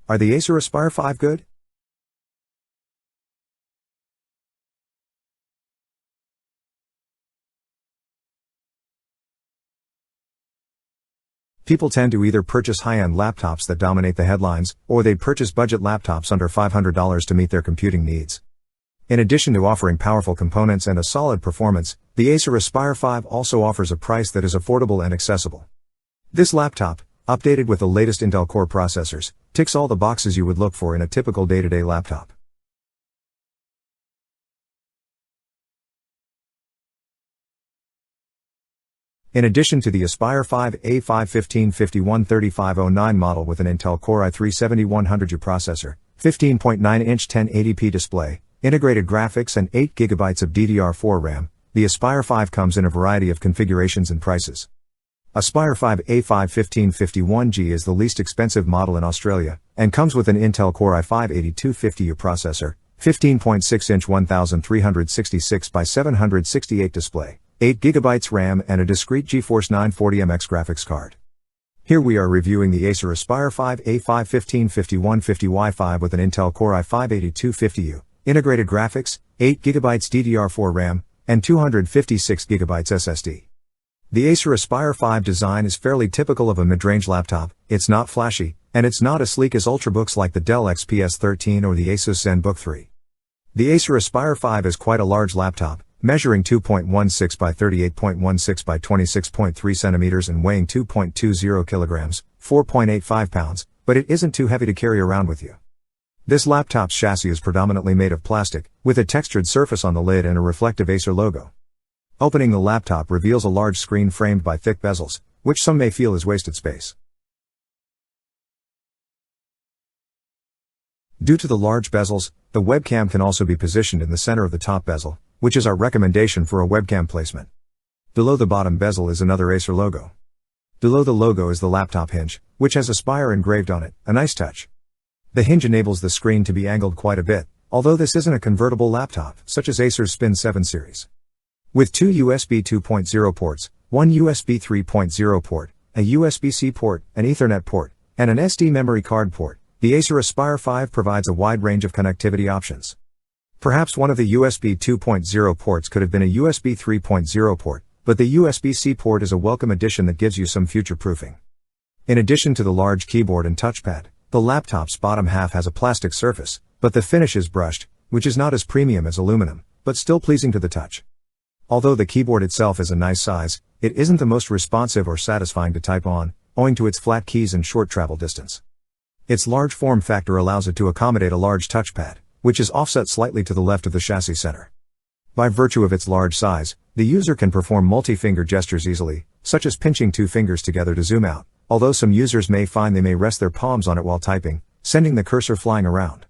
Are the Acer Aspire 5 good? People tend to either purchase high-end laptops that dominate the headlines, or they'd purchase budget laptops under $500 to meet their computing needs. In addition to offering powerful components and a solid performance, the Acer Aspire 5 also offers a price that is affordable and accessible. This laptop, updated with the latest Intel Core processors, ticks all the boxes you would look for in a typical day-to-day laptop. In addition to the Aspire 5 A5-1551-3509 model with an Intel Core i3-7100U processor, 15.9-inch 1080p display, integrated graphics and 8GB of DDR4 RAM, the Aspire 5 comes in a variety of configurations and prices. Aspire 5 A5-1551G is the least expensive model in Australia, and comes with an Intel Core i5-8250U processor, 15.6-inch 1366 by 768 display, 8GB RAM and a discrete GeForce 940MX graphics card. Here we are reviewing the Acer Aspire 5 A5-155150Y5 with an Intel Core i5-8250U, integrated graphics, 8GB DDR4 RAM, and 256GB SSD. The Acer Aspire 5 design is fairly typical of a mid-range laptop. It's not flashy, and it's not as sleek as ultrabooks like the Dell XPS 13 or the Asus ZenBook 3. The Acer Aspire 5 is quite a large laptop, measuring 2.16 by 38.16 by 26.3 centimeters and weighing 2.20 kilograms, 4.85 pounds, but it isn't too heavy to carry around with you. This laptop's chassis is predominantly made of plastic, with a textured surface on the lid and a reflective Acer logo. Opening the laptop reveals a large screen framed by thick bezels, which some may feel is wasted space. Due to the large bezels, the webcam can also be positioned in the center of the top bezel, which is our recommendation for a webcam placement. Below the bottom bezel is another Acer logo. Below the logo is the laptop hinge, which has Aspire engraved on it, a nice touch. The hinge enables the screen to be angled quite a bit, although this isn't a convertible laptop, such as Acer's Spin 7 series. With two USB 2.0 ports, one USB 3.0 port, a USB-C port, an Ethernet port, and an SD memory card port, the Acer Aspire 5 provides a wide range of connectivity options. Perhaps one of the USB 2.0 ports could have been a USB 3.0 port, but the USB-C port is a welcome addition that gives you some future-proofing. In addition to the large keyboard and touchpad, the laptop's bottom half has a plastic surface, but the finish is brushed, which is not as premium as aluminum, but still pleasing to the touch. Although the keyboard itself is a nice size, it isn't the most responsive or satisfying to type on, owing to its flat keys and short travel distance. Its large form factor allows it to accommodate a large touchpad, which is offset slightly to the left of the chassis center. By virtue of its large size, the user can perform multi-finger gestures easily, such as pinching two fingers together to zoom out, although some users may find they may rest their palms on it while typing, sending the cursor flying around.